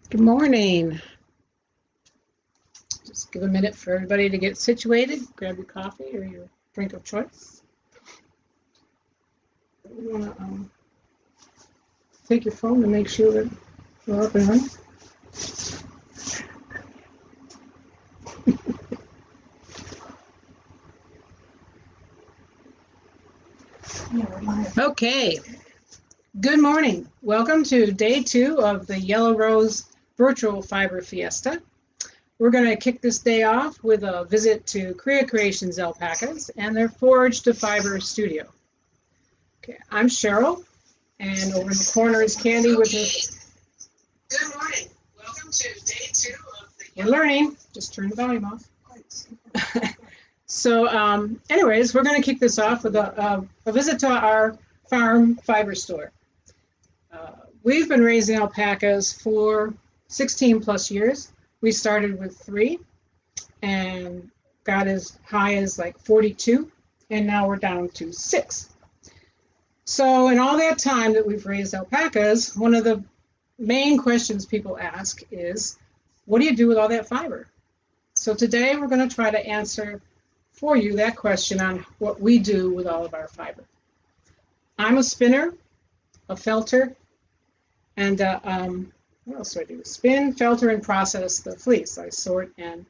Good morning. Just give a minute for everybody to get situated. Grab your coffee or your drink of choice. You want to take your phone to make sure that we're up and running. Okay. Good morning. Welcome to day 2 of the Yellow Rose Virtual Fiber Fiesta. We're going to kick this day off with a visit to Cria Creations Alpacas and their Forge to Fiber studio. Okay, I'm Cheryl, and over in the corner is Candy with her. Good morning. Welcome to day 2 of the We're learning. Just turn the volume off. So anyways, we're going to kick this off with a visit to our farm fiber store. We've been raising alpacas for 16 plus years. We started with 3 and got as high as like 42, and now we're down to 6. So in all that time that we've raised alpacas, one of the main questions people ask is, what do you do with all that fiber? So today we're going to try to answer for you that question on what we do with all of our fiber. I'm a spinner, a felter, and what else do I do? Spin, felter, and process the fleece. I sort and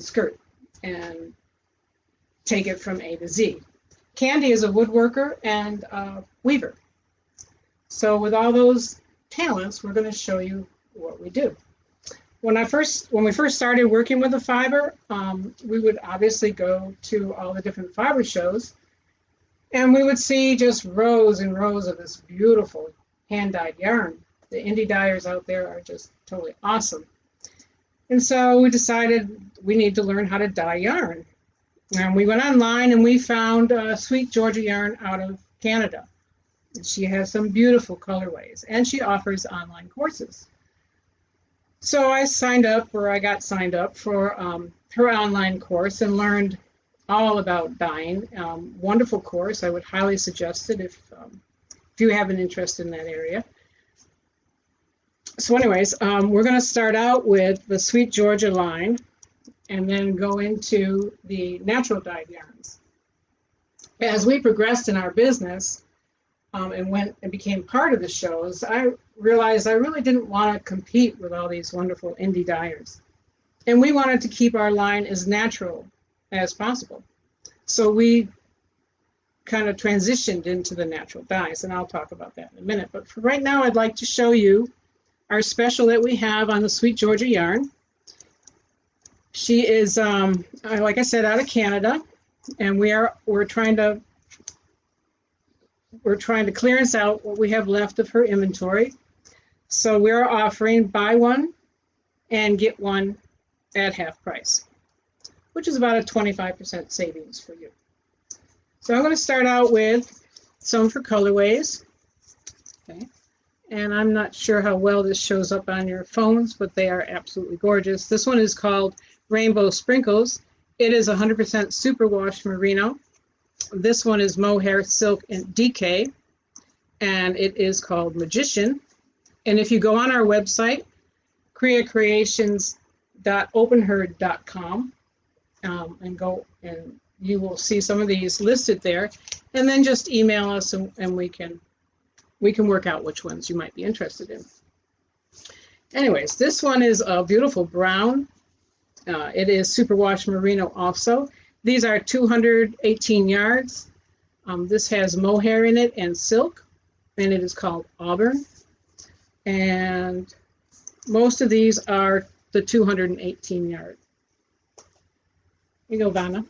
skirt and take it from A to Z. Candy is a woodworker and a weaver. So with all those talents, we're going to show you what we do. When we first started working with the fiber, we would obviously go to all the different fiber shows, and we would see just rows and rows of this beautiful hand-dyed yarn. The indie dyers out there are just totally awesome. And so we decided we need to learn how to dye yarn. And we went online and we found Sweet Georgia Yarn out of Canada. And she has some beautiful colorways, and she offers online courses. So I got signed up for her online course and learned all about dyeing. Wonderful course. I would highly suggest it if you have an interest in that area. So anyways, we're going to start out with the Sweet Georgia line and then go into the natural dyed yarns. As we progressed in our business and became part of the shows, I realized I really didn't want to compete with all these wonderful indie dyers. And we wanted to keep our line as natural as possible. So we kind of transitioned into the natural dyes, and I'll talk about that in a minute. But for right now, I'd like to show you our special that we have on the Sweet Georgia yarn. She is, like I said, out of Canada, and we're trying to clearance out what we have left of her inventory. So we're offering buy one and get one at half price, which is about a 25% savings for you. So I'm going to start out with some for colorways. Okay. And I'm not sure how well this shows up on your phones, but they are absolutely gorgeous. This one is called Rainbow Sprinkles. It is 100% superwash merino. This one is mohair, silk, and DK, and it is called Magician. And if you go on our website, criacreations.openherd.com, and you will see some of these listed there. And then just email us, and we can work out which ones you might be interested in. Anyways, this one is a beautiful brown. It is superwash merino also. These are 218 yards. This has mohair in it and silk, and it is called Auburn. And most of these are the 218 yard. Here you go, Vanna.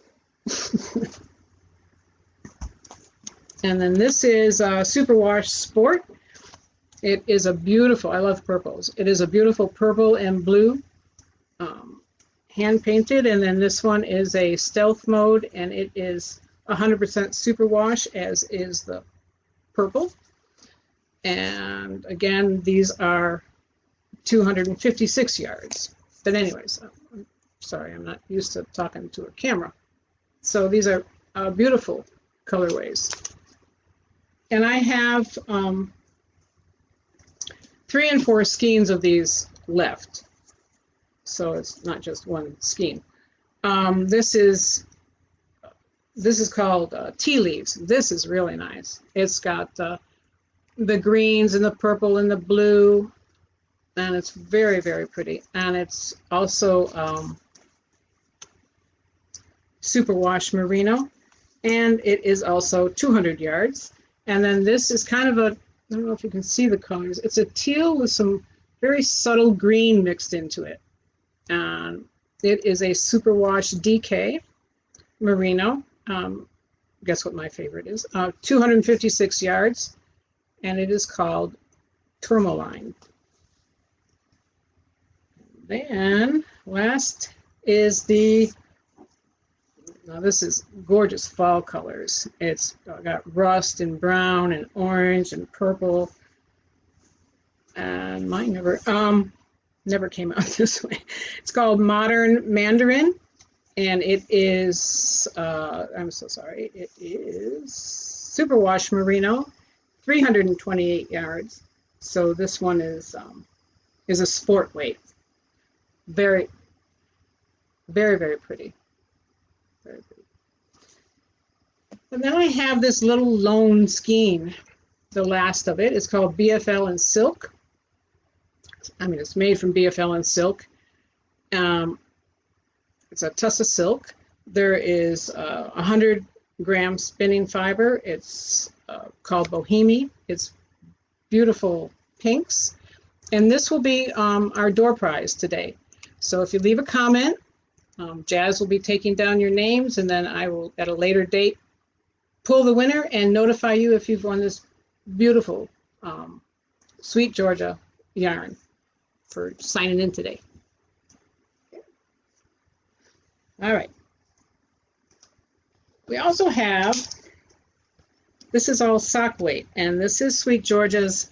And then this is Superwash Sport. It is a beautiful, I love purples. It is a beautiful purple and blue, hand painted. And then this one is a stealth mode, and it is 100% superwash, as is the purple. And again, these are 256 yards. But anyways, I'm sorry, I'm not used to talking to a camera. So these are beautiful colorways. And I have 3 and 4 skeins of these left. So it's not just one skein. This is called tea leaves. This is really nice. It's got the greens and the purple and the blue, and it's very, very pretty. And it's also superwash merino, and it is also 200 yards. And then this is kind of a, I don't know if you can see the colors. It's a teal with some very subtle green mixed into it. And it is a superwash DK merino. Guess what my favorite is? 256 yards, and it is called tourmaline. Then last is now this is gorgeous fall colors. It's got rust and brown and orange and purple. And mine never came out this way. It's called Modern Mandarin, and it is, I'm so sorry, it is superwash merino, 328 yards. So this one is a sport weight. Very, very, very pretty. Very pretty. And then I have this little lone skein. The last of it is called BFL and Silk. I mean, it's made from BFL and silk. It's a tussa silk. There is 100 gram spinning fiber. It's called Bohemi. It's beautiful pinks. And this will be our door prize today. So if you leave a comment, Jazz will be taking down your names, and then I will, at a later date, pull the winner and notify you if you've won this beautiful Sweet Georgia yarn for signing in today. All right. We also have, this is all sock weight, and this is Sweet Georgia's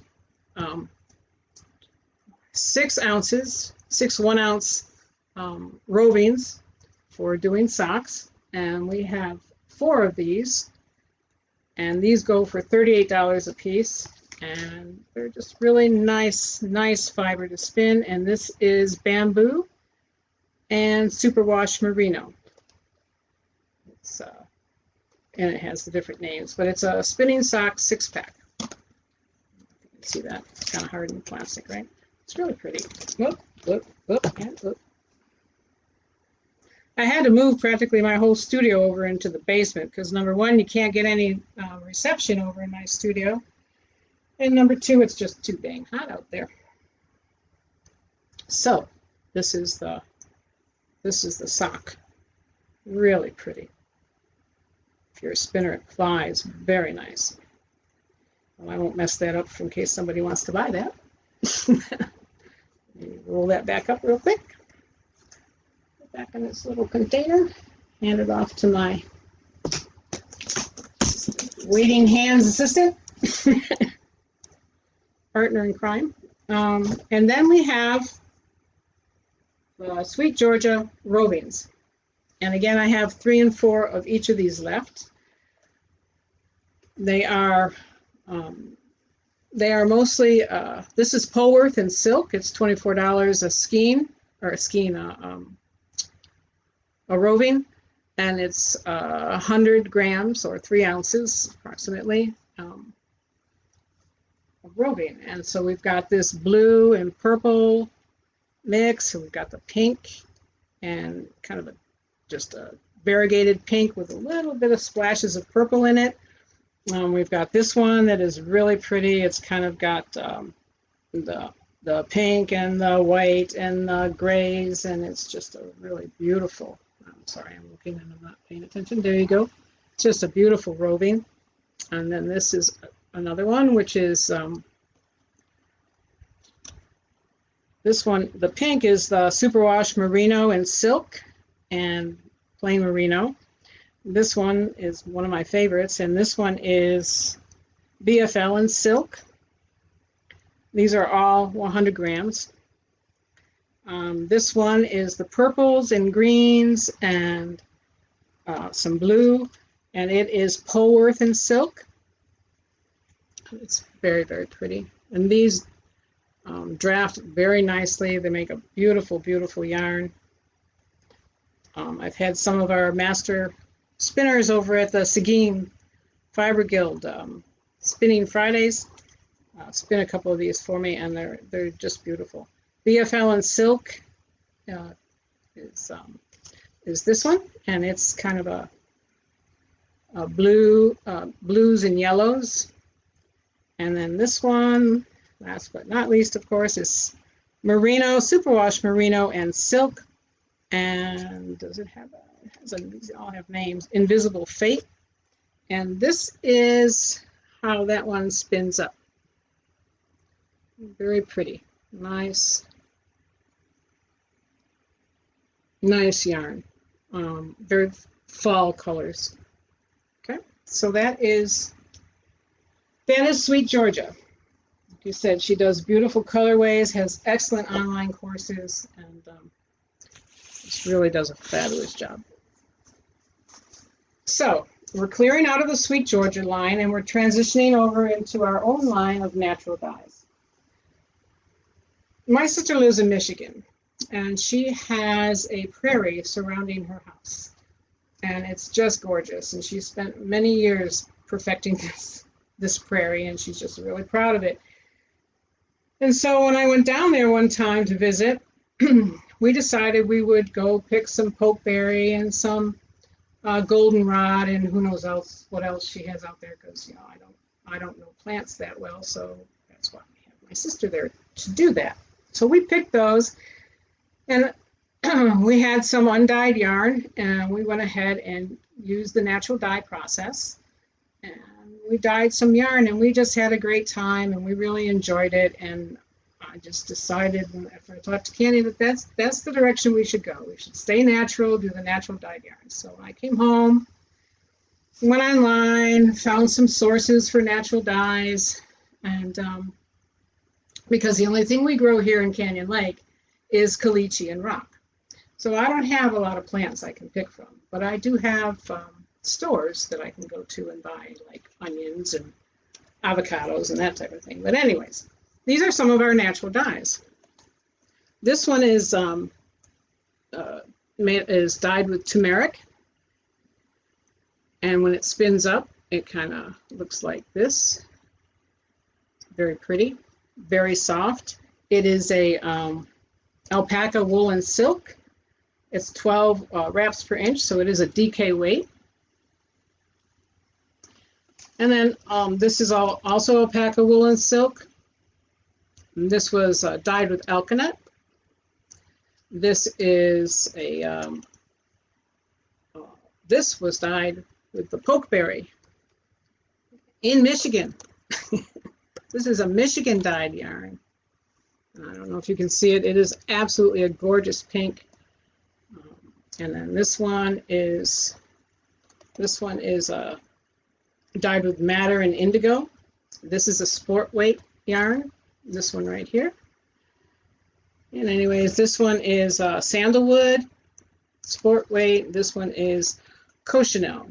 6 ounces, 6 1-ounce rovings for doing socks. And we have 4 of these, and these go for $38 a piece. And they're just really nice fiber to spin. And this is bamboo and superwash merino. It's and it has the different names, but it's a spinning sock 6-pack. You can see that. It's kind of hard in plastic, right? It's really pretty. Whoop, whoop, whoop, and whoop. I had to move practically my whole studio over into the basement because, number one, you can't get any reception over in my studio. And number 2, it's just too dang hot out there. So this is the sock. Really pretty. If you're a spinner, it flies very nice. Well, I won't mess that up in case somebody wants to buy that. Roll that back up real quick. Put back in this little container. Hand it off to my waiting hands assistant. Partner in crime. And then we have Sweet Georgia rovings. And again, I have 3 and 4 of each of these left. They are mostly, this is Polworth and silk. It's $24 a skein, or a roving. And it's 100 grams or 3 ounces approximately. Roving. And so we've got this blue and purple mix. So we've got the pink and kind of just a variegated pink with a little bit of splashes of purple in it. We've got this one that is really pretty. It's kind of got the pink and the white and the grays, and it's just a really beautiful. I'm sorry, I'm looking and I'm not paying attention. There you go. It's just a beautiful roving. And then this is another one, which is this one. The pink is the superwash merino and silk and plain merino. This one is one of my favorites, and this one is BFL and silk. These are all 100 grams. This one is the purples and greens and some blue, and it is Polworth and silk. It's very, very pretty. And these draft very nicely. They make a beautiful, beautiful yarn. I've had some of our master spinners over at the Seguin Fiber Guild Spinning Fridays spin a couple of these for me, and they're just beautiful. BFL and Silk is this one, and it's kind of a blues and yellows. And then this one, last but not least, of course, is merino, superwash merino and silk. And does it have these all have names? Invisible Fate. And this is how that one spins up. Very pretty. Nice yarn. Very fall colors. Okay, so that is Sweet Georgia. Like you said, she does beautiful colorways, has excellent online courses, and just really does a fabulous job. So we're clearing out of the Sweet Georgia line, and we're transitioning over into our own line of natural dyes. My sister lives in Michigan, and she has a prairie surrounding her house, and it's just gorgeous. And she spent many years perfecting this prairie, and she's just really proud of it. And so when I went down there one time to visit, we decided we would go pick some pokeberry and some goldenrod and who knows what else she has out there, because I don't know plants that well, so that's why we have my sister there to do that. So we picked those, and we had some undyed yarn, and we went ahead and used the natural dye process, and we dyed some yarn, and we just had a great time, and we really enjoyed it. And I just decided after I talked to Candy that that's the direction we should go. We should stay natural, do the natural dyed yarn. So I came home, went online, found some sources for natural dyes, and because the only thing we grow here in Canyon Lake is caliche and rock. So I don't have a lot of plants I can pick from, but I do have stores that I can go to and buy, like onions and avocados and that type of thing. But anyways, these are some of our natural dyes. This one is dyed with turmeric, and when it spins up, it kind of looks like this. Very pretty, very soft. It is a alpaca wool and silk. It's 12 wraps per inch, so it is a DK weight. And then this is also alpaca wool and silk. And this was dyed with alkanet. This is this was dyed with the pokeberry in Michigan. This is a Michigan dyed yarn. I don't know if you can see it. It is absolutely a gorgeous pink. And then this one is dyed with madder and indigo. This is a sport weight yarn. This one right here. And anyways, this one is sandalwood, sport weight. This one is cochineal.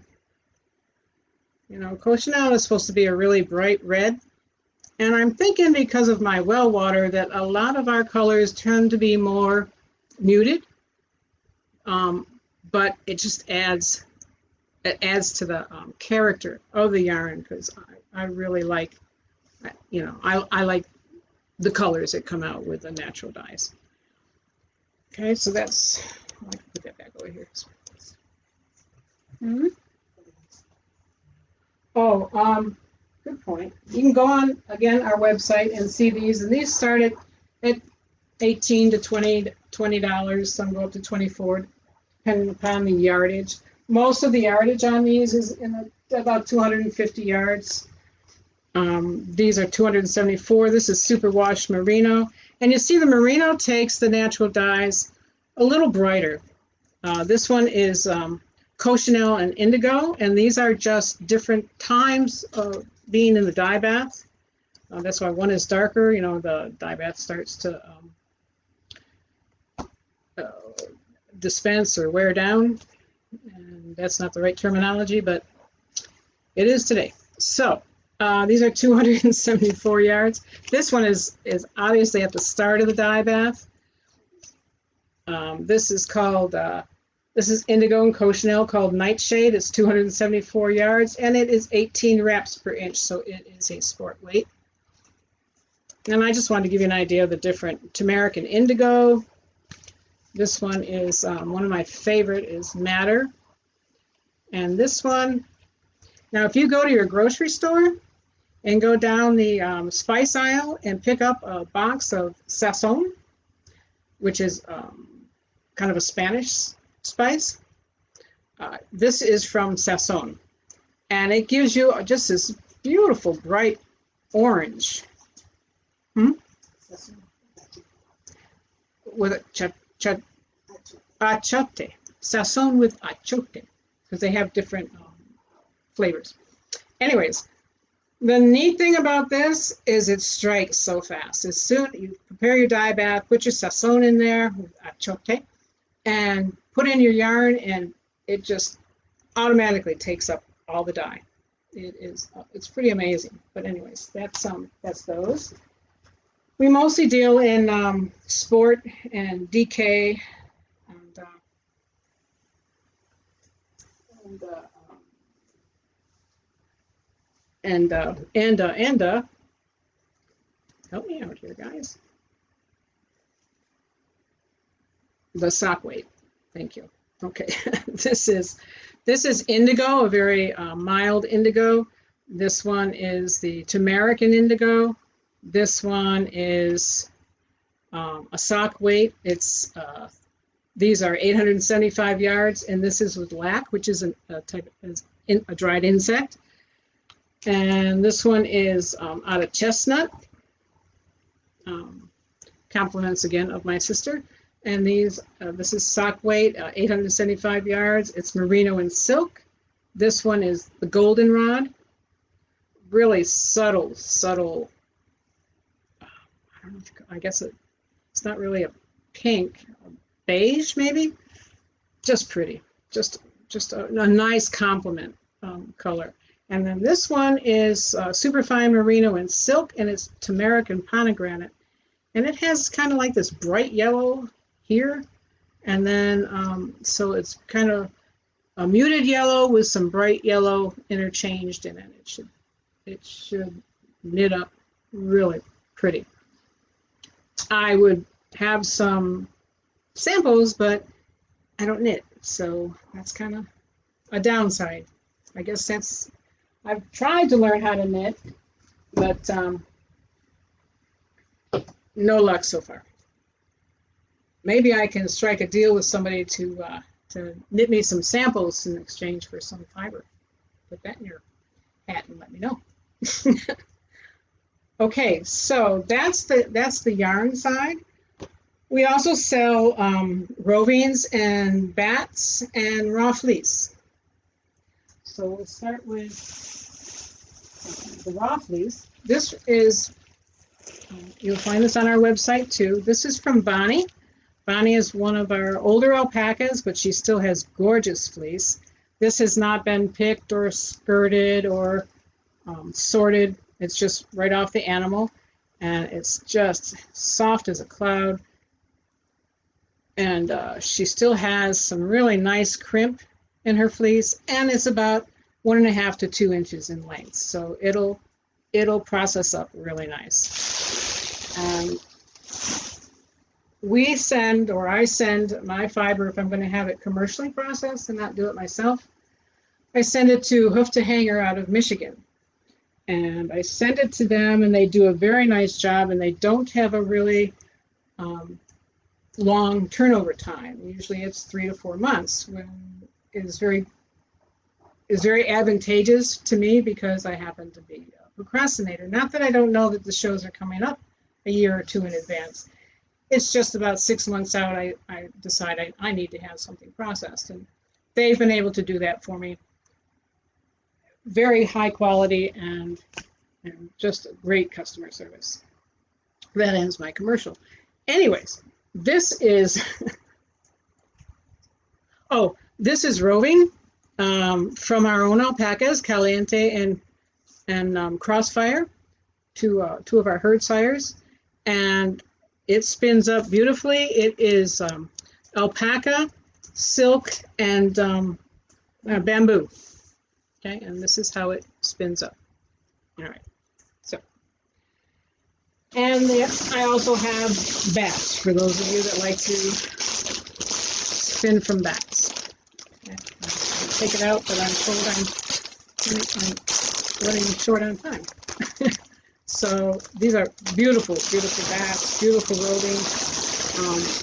You know, cochineal is supposed to be a really bright red. And I'm thinking because of my well water that a lot of our colors tend to be more muted. But it just adds to the character of the yarn, because I really like, I like the colors that come out with the natural dyes. Okay, so that's, I can put that back over here. Oh, good point. You can go on, again, our website and see these, and these start at $18 to $20. Some go up to $24, depending upon the yardage. Most of the yardage on these is in about 250 yards. These are 274. This is superwash merino. And you see the merino takes the natural dyes a little brighter. This one is cochineal and indigo, and these are just different times of being in the dye bath. That's why one is darker. You know, the dye bath starts to dispense or wear down. And that's not the right terminology, but it is today. So These are 274 yards. This one is obviously at the start of the dye bath. This is called, this is indigo and cochineal called Nightshade. It's 274 yards, and it is 18 wraps per inch, so it is a sport weight. And I just wanted to give you an idea of the different turmeric and indigo. This one is, one of my favorite is Madder. And this one, now if you go to your grocery store and go down the spice aisle and pick up a box of sazon, which is kind of a Spanish spice. This is from Sazon, and it gives you just this beautiful bright orange with a achote. Sazon with achote, because they have different flavors. Anyways, the neat thing about this is it strikes so fast. As soon as you prepare your dye bath, put your sazon in there with achote, and put in your yarn, and it just automatically takes up all the dye. It's pretty amazing. But anyways, that's those. We mostly deal in sport and DK and help me out here, guys. The sock weight. Thank you. Okay, this is indigo, a very mild indigo. This one is the turmeric and indigo. This one is a sock weight. It's these are 875 yards, and this is with lac, which is a type of a dried insect. And this one is out of chestnut. Compliments again of my sister. And these, this is sock weight, 875 yards. It's merino and silk. This one is the goldenrod. Really subtle. I don't know, I guess it's not really a pink, a beige maybe. Just pretty. Just a nice complement color. And then this one is superfine merino and silk, and it's turmeric and pomegranate. And it has kind of like this bright yellow here, and then so it's kind of a muted yellow with some bright yellow interchanged in it. It should knit up really pretty. I would have some samples, but I don't knit, so that's kind of a downside. I guess I've tried to learn how to knit, but no luck so far. Maybe I can strike a deal with somebody to knit me some samples in exchange for some fiber. Put that in your hat and let me know. Okay, so that's the yarn side. We also sell rovings and bats and raw fleece. So we'll start with the raw fleece. This is, you'll find this on our website too. This is from Bonnie. Bonnie is one of our older alpacas, but she still has gorgeous fleece. This has not been picked or skirted or sorted. It's just right off the animal, and it's just soft as a cloud. And she still has some really nice crimp in her fleece, and it's about 1.5 to 2 inches in length. So it'll process up really nice. And we send, or I send my fiber, if I'm going to have it commercially processed and not do it myself, I send it to Hoof to Hanger out of Michigan. And I send it to them, and they do a very nice job, and they don't have a really long turnover time. Usually it's 3 to 4 months, when is very advantageous to me because I happen to be a procrastinator. Not that I don't know that the shows are coming up a year or two in advance. It's just about 6 months out, I decide I need to have something processed. And they've been able to do that for me. Very high quality and just great customer service. That ends my commercial. Anyways, this is, this is roving from our own alpacas, Caliente and and Crossfire, two of our herd sires, and it spins up beautifully. It is alpaca, silk, and bamboo. Okay, and this is how it spins up. All right, so, and I also have bats for those of you that like to spin from bats. Okay. I'll take it out, but I'm told I'm running short on time. So these are beautiful, beautiful bats, beautiful roving.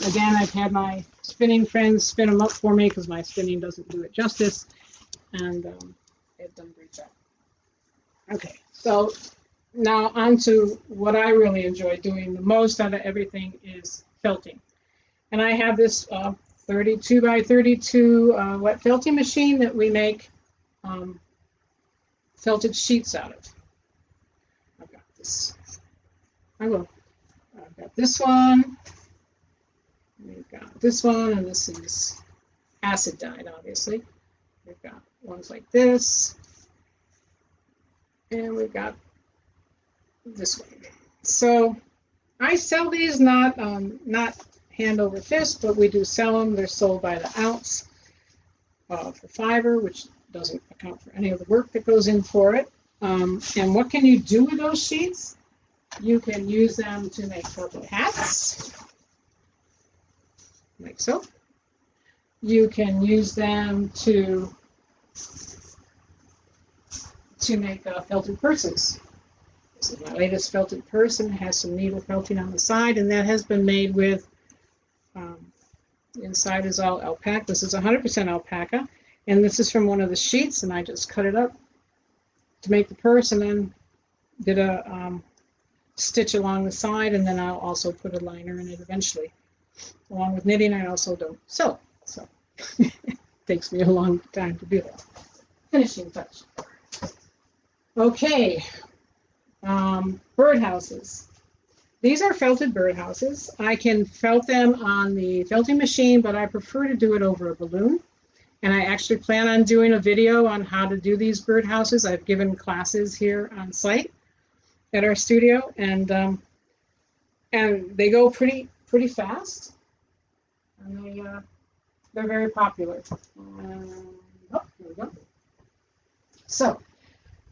Again, I've had my spinning friends spin them up for me because my spinning doesn't do it justice, and they've done a great job. Okay, so now on to what I really enjoy doing the most out of everything is felting. And I have this 32 by 32 wet felting machine that we make felted sheets out of. I've got this. I've got this one. We've got this one, and this is acid dyed, obviously. We've got ones like this, and we've got this one. So I sell these not hand over fist, but we do sell them. They're sold by the ounce for fiber, which doesn't account for any of the work that goes in for it. And what can you do with those sheets? You can use them to make felted hats, like so. You can use them to make felted purses. This is my latest felted purse, and it has some needle felting on the side, and that has been made with, inside is all alpaca. This is 100% alpaca, and this is from one of the sheets, and I just cut it up to make the purse, and then did a stitch along the side, and then I'll also put a liner in it eventually. Along with knitting, I also don't sew, so it takes me a long time to do that. Finishing touch. Okay, birdhouses. These are felted birdhouses. I can felt them on the felting machine, but I prefer to do it over a balloon. And I actually plan on doing a video on how to do these birdhouses. I've given classes here on site at our studio, and they go pretty fast, and they're very popular. Oh, there we go. So,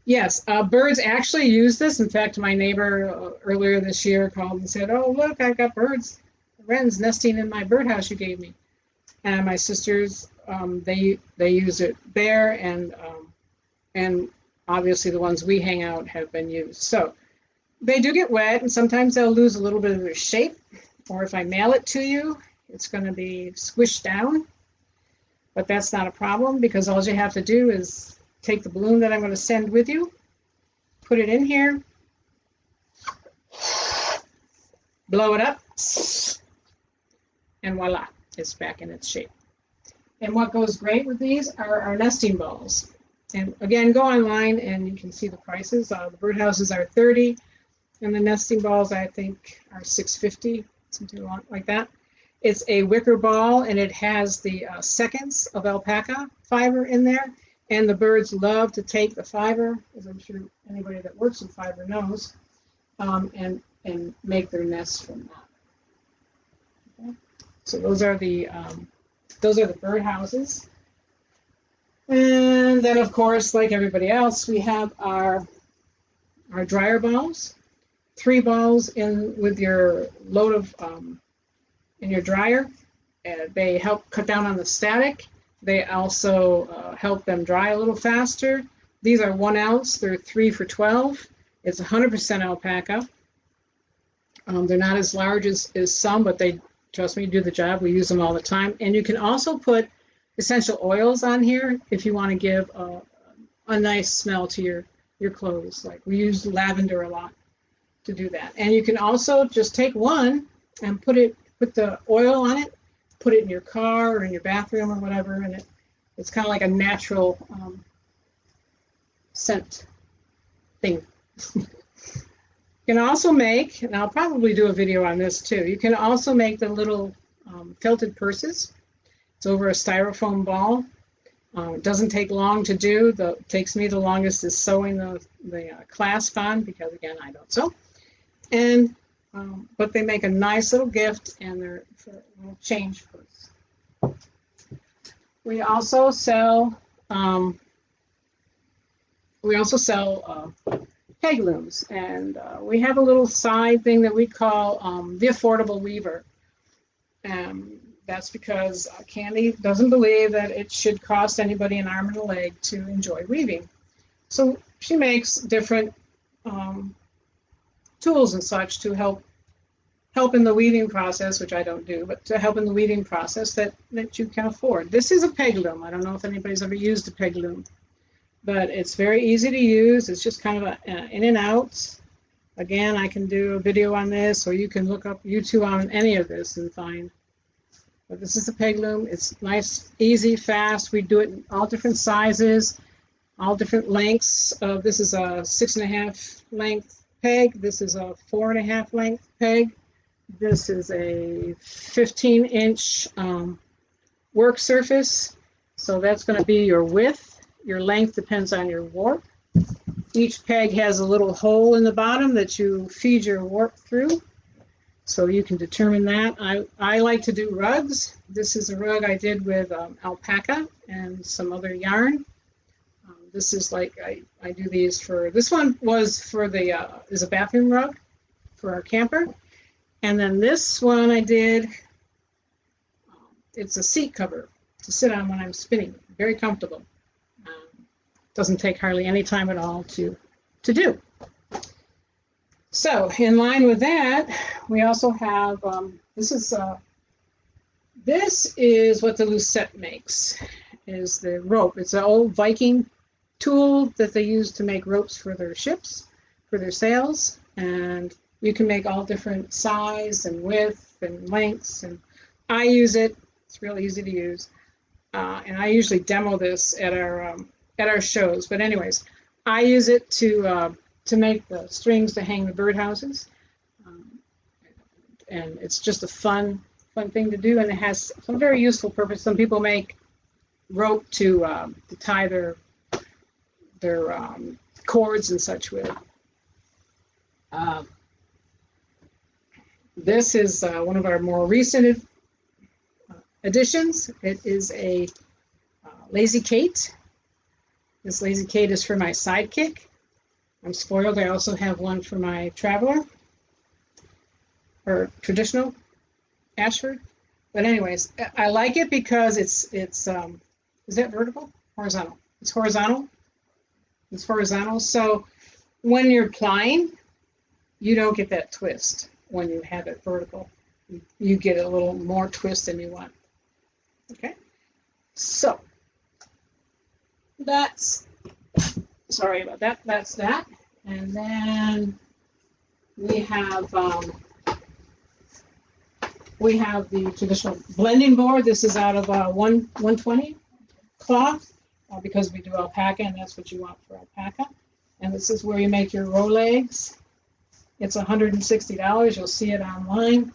yes, birds actually use this. In fact, my neighbor earlier this year called and said, "Oh, look, I've got wrens nesting in my birdhouse you gave me." And my sisters, they use it there, and obviously the ones we hang out have been used. So they do get wet, and sometimes they'll lose a little bit of their shape, or if I mail it to you, it's going to be squished down. But that's not a problem, because all you have to do is take the balloon that I'm going to send with you, put it in here, blow it up, and voila, it's back in its shape. And what goes great with these are our nesting balls. And again, go online and you can see the prices. The birdhouses are $30, and the nesting balls, I think, are $6.50, something like that. It's a wicker ball, and it has the seconds of alpaca fiber in there. And the birds love to take the fiber, as I'm sure anybody that works with fiber knows, and make their nests from that. Okay. So those are the birdhouses. And then, of course, like everybody else, we have our dryer balls. 3 balls in with your load of in your dryer. They help cut down on the static. They also help them dry a little faster. These are 1 ounce. They're 3 for $12. It's 100% alpaca. They're not as large as some, but they, trust me, do the job. We use them all the time. And you can also put essential oils on here if you want to give a nice smell to your clothes. Like we use lavender a lot to do that. And you can also just take one and put the oil on it, put it in your car or in your bathroom or whatever, and it's kind of like a natural scent thing. You can also make, and I'll probably do a video on this too, you can also make the little felted purses. It's over a styrofoam ball. It doesn't take long to do. It takes me the longest is sewing the clasp on, because again, I don't sew. And but they make a nice little gift, and they're for a little change purse. We also sell peg looms, and we have a little side thing that we call the affordable weaver. That's because Candy doesn't believe that it should cost anybody an arm and a leg to enjoy weaving. So she makes different tools and such to help in the weaving process, which I don't do, but to help in the weaving process that you can afford. This is a peg loom. I don't know if anybody's ever used a peg loom, but it's very easy to use. It's just kind of in and out. Again, I can do a video on this, or you can look up YouTube on any of this and find. But this is a peg loom. It's nice, easy, fast. We do it in all different sizes, all different lengths. This is a 6.5 length peg. This is a 4.5 length peg. This is a 15-inch work surface. So that's going to be your width. Your length depends on your warp. Each peg has a little hole in the bottom that you feed your warp through. So you can determine that. I like to do rugs. This is a rug I did with alpaca and some other yarn. This is like, I do these for, this one was for is a bathroom rug for our camper. And then this one I did, it's a seat cover to sit on when I'm spinning. Very comfortable. Doesn't take hardly any time at all to do. So in line with that, we also have, this is what the Lucette makes, is the rope. It's an old Viking tool that they use to make ropes for their ships, for their sails. And you can make all different size and width and lengths. And I use it. It's real easy to use. And I usually demo this at our shows. But anyways, I use it to make the strings to hang the birdhouses. And it's just a fun thing to do, and it has some very useful purpose. Some people make rope to tie their cords and such with. This is one of our more recent additions. It is a Lazy Kate. This Lazy Kate is for my sidekick. I'm spoiled. I also have one for my traveler, or traditional Ashford. But anyways, I like it because it's is that vertical? Horizontal. It's horizontal. It's horizontal. So when you're plying, you don't get that twist when you have it vertical. You get a little more twist than you want. Okay. So that's, sorry about that. That's that. And then we have the traditional blending board. This is out of 120 cloth because we do alpaca, and that's what you want for alpaca. And this is where you make your row legs. It's $160. You'll see it online.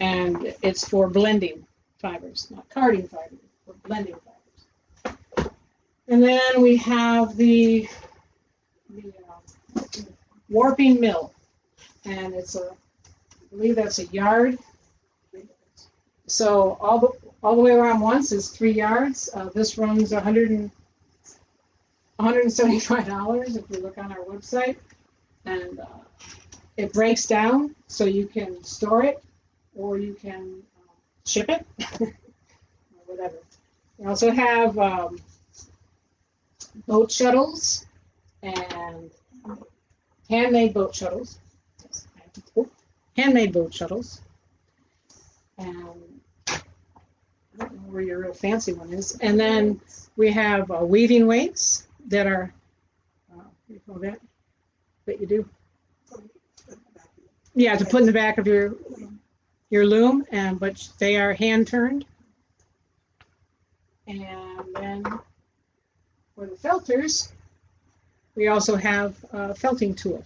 And it's for blending fibers, not carding fibers, for blending fibers. And then we have the warping mill, and it's I believe that's a yard. So all the way around once is 3 yards. This runs $175 if you look on our website, and it breaks down so you can store it or you can ship it or whatever. We also have boat shuttles and handmade boat shuttles. Handmade boat shuttles. And I don't know where your real fancy one is. And then we have weaving weights that are, what do you call that? That you do? Yeah, to put in the back of your loom, but they are hand turned. And then for the felters, we also have a felting tool.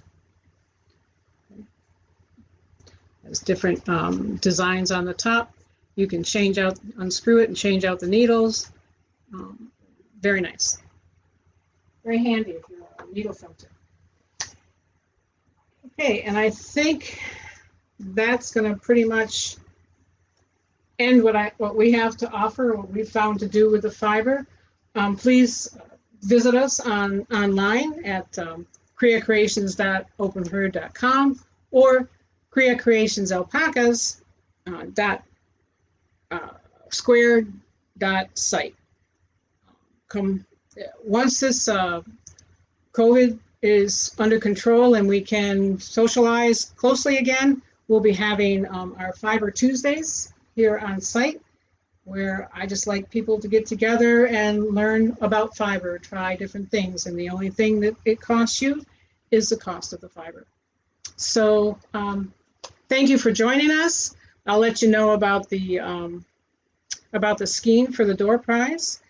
There's different designs on the top. You can unscrew it and change out the needles. Very nice. Very handy if you're a needle filter. Okay, and I think that's going to pretty much end what we have to offer, what we've found to do with the fiber. Please visit us online at criacreations.openherd.com or criacreationsalpacas.square.site. Once this COVID is under control and we can socialize closely again, we'll be having our Fiber Tuesdays here on site, where I just like people to get together and learn about fiber, try different things, and the only thing that it costs you is the cost of the fiber. So thank you for joining us. I'll let you know about the skiing for the door prize.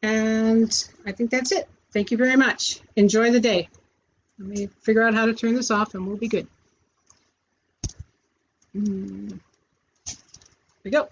And I think that's it. Thank you very much. Enjoy the day. Let me figure out how to turn this off and we'll be good. Here we go.